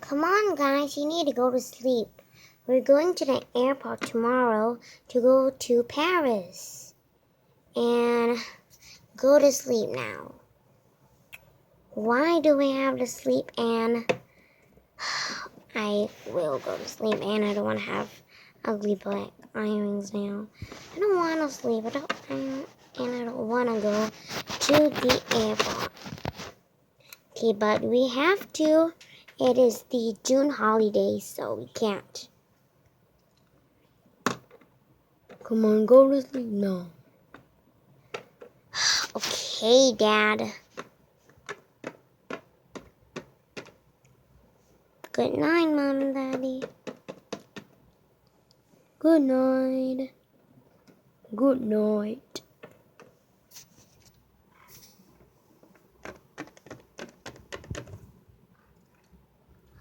Come on, guys, you need to go to sleep. We're going to the airport tomorrow to go to Paris. And go to sleep now. Why do we have to sleep, Anne? I will go to sleep, and I don't want to have ugly black earrings now. I don't want to sleep, and I don't want to go to the airport. Okay, but we have to. It is the June holiday, so we can't. Come on, go to sleep now. Okay, Dad. Good night, Mom and Daddy. Good night. Good night.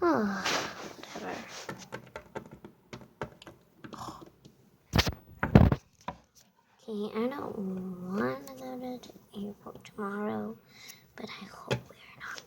Oh, whatever. Okay, I don't want to go to the airport tomorrow, but I hope we're not.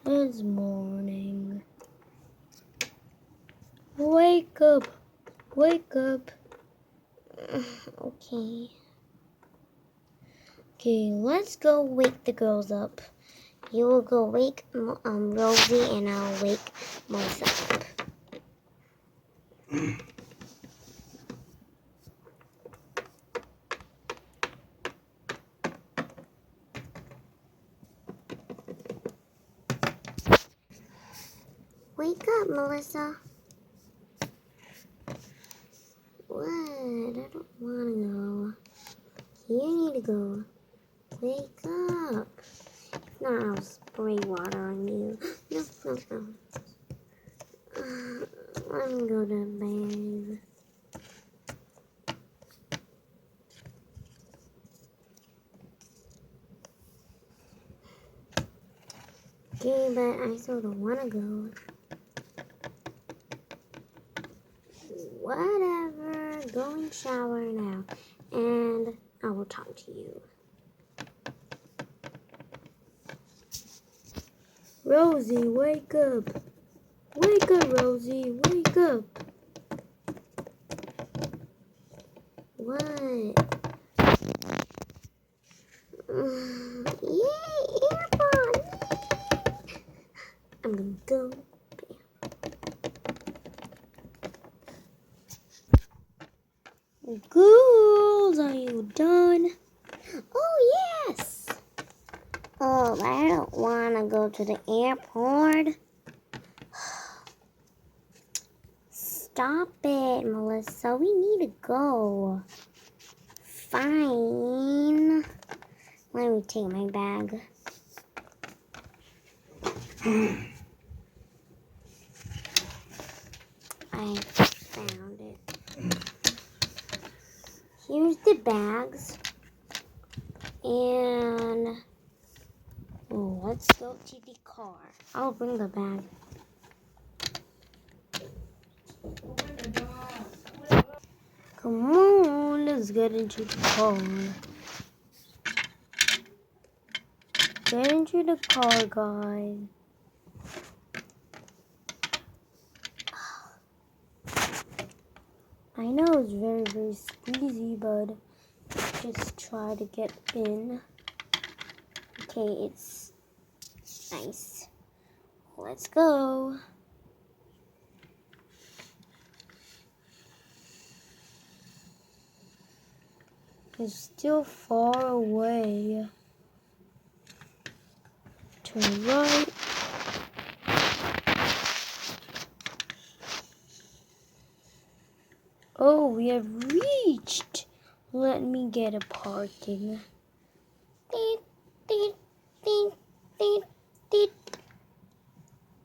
It's morning. Wake up. Wake up. Okay. Okay, let's go wake the girls up. You will go wake Rosie, and I'll wake Mellisa up. Wake up, Mellisa. What? I don't want to go. You need to go. Wake up. If not, I'll spray water on you. No. Let me go to bed. Okay, but I still don't want to go. Whatever. Go and shower now, and I will talk to you. Rosie, wake up. Wake up, Rosie. Wake up. What? Yay, airport! Yay. I'm gonna go. Girls, are you done? Oh, yes! Oh, but I don't want to go to the airport. Stop it, Mellisa. We need to go. Fine. Let me take my bag. I found it. Here's the bags. And let's go to the car. I'll bring the bag. Come on, let's get into the car. Get into the car, guys. I know it's very, very squeezy, but just try to get in. Okay, it's nice. Let's go. It's still far away. Turn right. Oh, we have reached. Let me get a parking.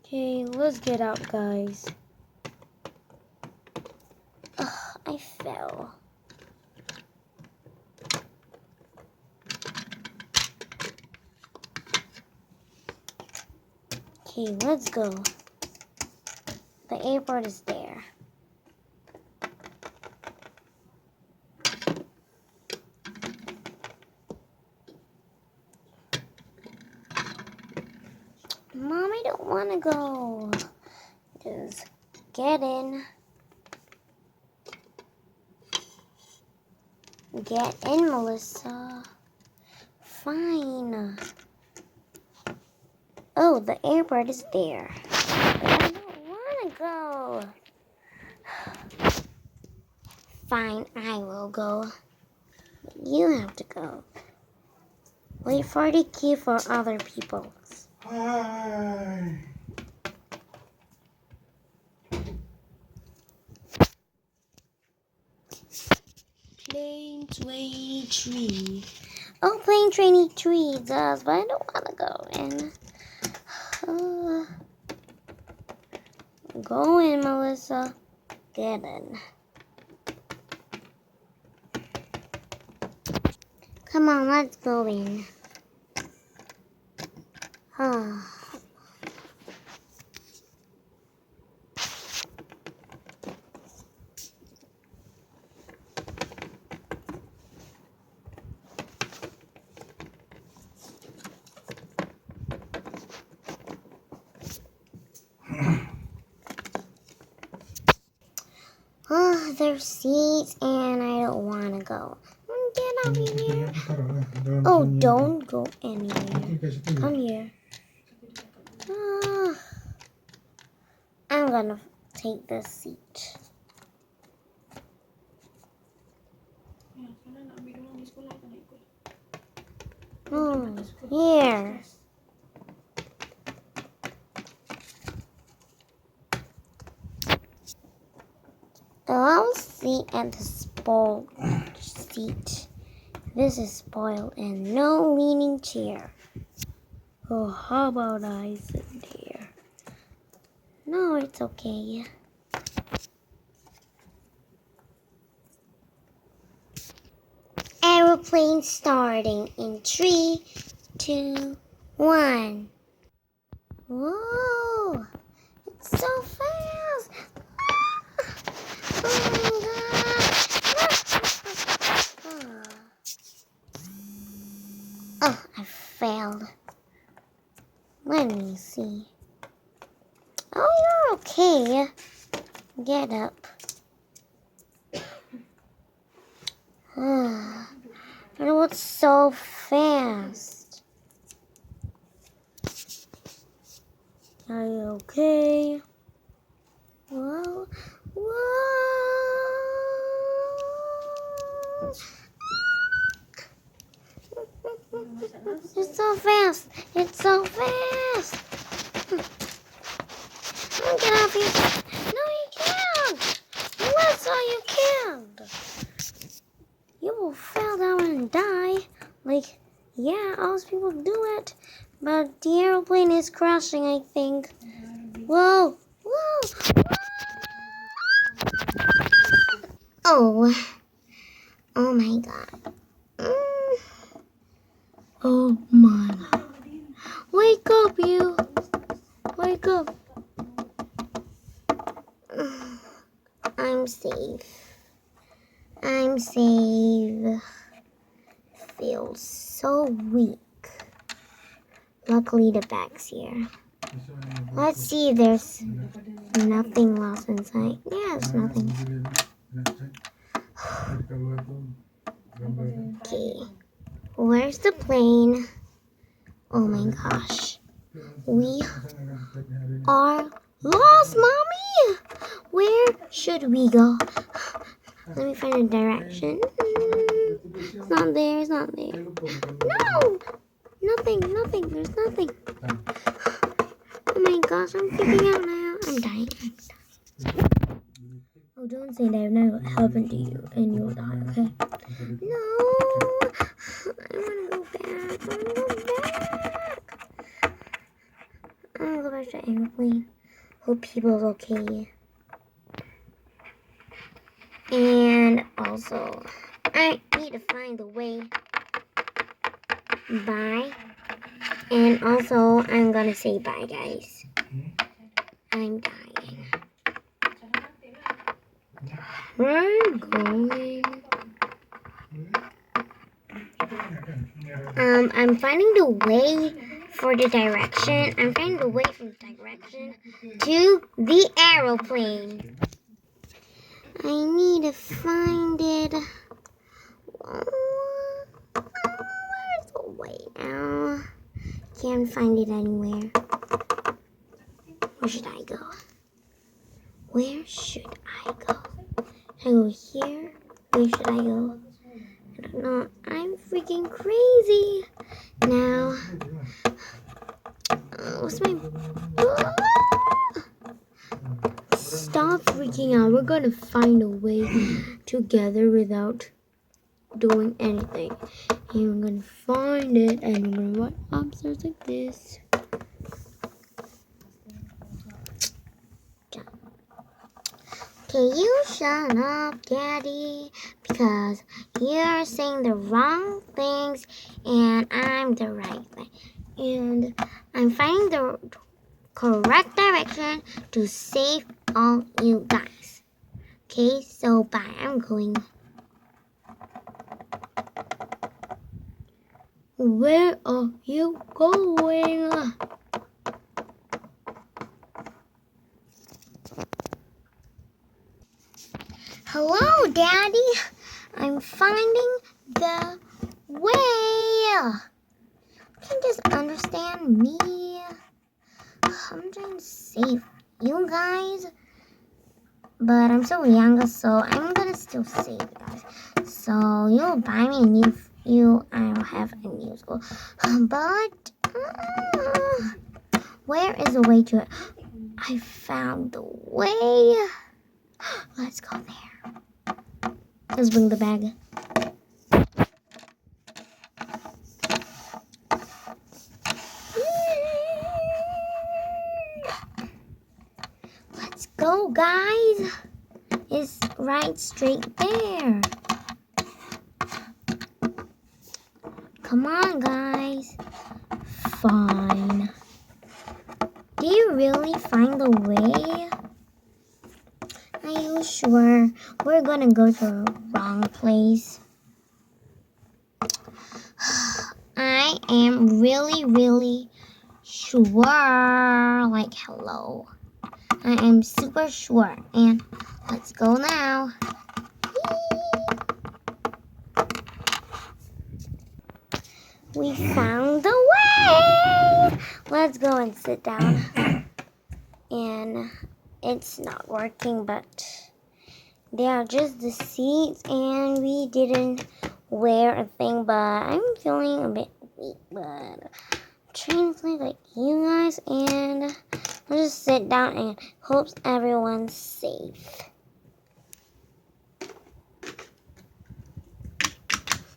Okay, let's get out, guys. I fell. Okay, let's go. The airport is there. Mom, I don't want to go. Just get in. Get in, Mellisa. Fine. Oh, the airport is there. But I don't want to go. Fine, I will go. You have to go. Wait for the queue for other people. Hi. Plane 23. Oh, plane 23 does, but I don't want to go in. Go in, Mellisa. Get in. Come on, let's go in. Oh, there's seats and I don't want to go. Get out of here. Oh, don't go anywhere. Come here. I'm gonna take this seat. Oh, here. I'll sit at the spoiled seat. This is spoiled and no leaning chair. Oh, how about I sit there? No, it's okay. Aeroplane starting in 3, 2, 1. Whoa! It's so fast! Oh my god! Oh, I failed. Let me see. Oh, you're okay. Get up. It was so fast. Are you okay? Whoa, whoa. It's so fast. It's so fast. Get off here. No, you can't. Melissa, you can't. You will fall down and die. Like, yeah, all those people do it. But the airplane is crashing, I think. Whoa. Whoa. Oh. Oh my god. Oh my god. Wake up, you. Wake up. I'm safe. I'm safe. Feels so weak. Luckily the bag's here. Let's see if there's nothing lost inside. Yeah, there's nothing. Okay. Where's the plane? Oh my gosh. We are lost, Mommy! Where should we go? Let me find a direction. It's not there, it's not there. No! Nothing, there's nothing. Oh my gosh, I'm freaking out now. I'm dying. Oh, don't say that never happened to you and you'll die, okay? No! I wanna go back. I'm gonna go back to airplane. Hope people's okay. And also, I need to find the way. Bye. And also, I'm gonna say bye, guys. I'm dying. We're going. I'm finding the way for the direction. I'm finding the way from direction to the aeroplane. I need to find it. Where's the way now? Can't find it anywhere. Where should I go? Where should I go? Should I go here? Where should I go? I don't know. I'm freaking crazy. Now, what's my... Stop freaking out. We're gonna find a way together without doing anything. And we're gonna find it and we're gonna run upstairs like this. Okay, you shut up, Daddy, because you're saying the wrong things and I'm the right thing. And I'm finding the correct direction to save all you guys. Okay, so bye. I'm going. Where are you going? Hello, Daddy. I'm finding the way. You can just understand me. I'm trying to save you guys. But I'm so young, so I'm gonna still save you guys. So you'll buy me a new I'll have a new school. But where is the way to it? I found the way. Let's go there. Let's bring the bag. Let's go, guys. It's right straight there. Come on, guys. Fine. Do you really find the way? Are you sure? We're gonna go to the wrong place. I am really sure. Like, hello. I am super sure. And let's go now. We found the way. Let's go and sit down. And it's not working, but they are just the seats, and we didn't wear a thing, but I'm feeling a bit weak, but I'm trying to play like you guys, and let's just sit down and hope everyone's safe.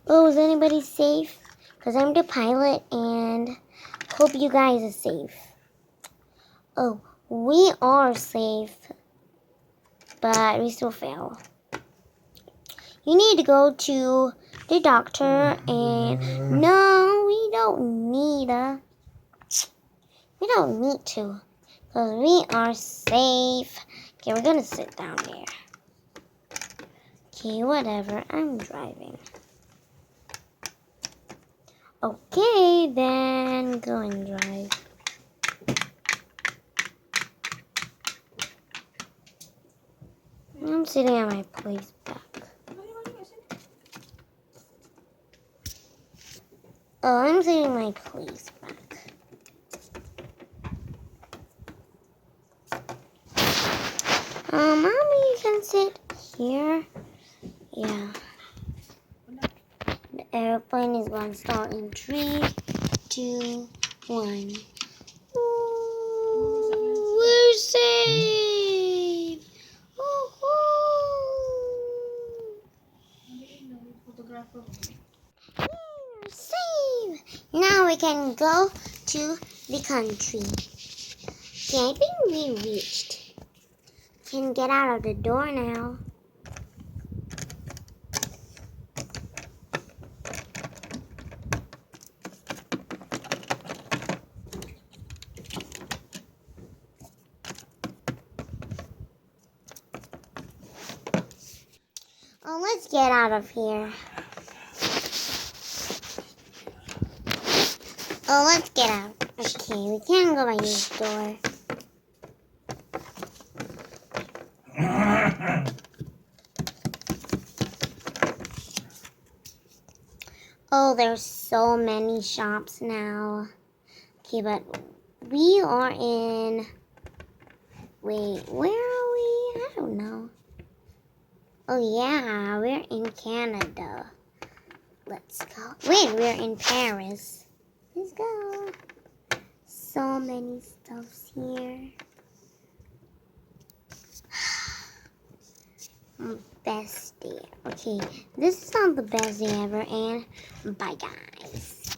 Oh, is anybody safe? Because I'm the pilot, and hope you guys are safe. Oh, we are safe, but we still fail. You need to go to the doctor, and no, we don't need to, because we are safe. Okay, we're gonna sit down there. Okay, whatever, I'm driving. Okay, then go and drive. I'm sitting at my place back. Oh, I'm sitting at my place back. Mommy, you can sit here. Yeah. The airplane is going to start in 3, 2, 1. Ooh, we're safe. We're safe. Now we can go to the country. Okay, I think we reached. Can get out of the door now. Oh, let's get out of here. Oh, let's get out. Okay, we can't go by this door. Oh, there's so many shops now. Okay, but we are in... Wait, where are we? I don't know. Oh, yeah, we're in Canada. Let's go. Wait, we're in Paris. Let's go. So many stuffs here. Best day. Okay, this is not the best day ever, and bye, guys.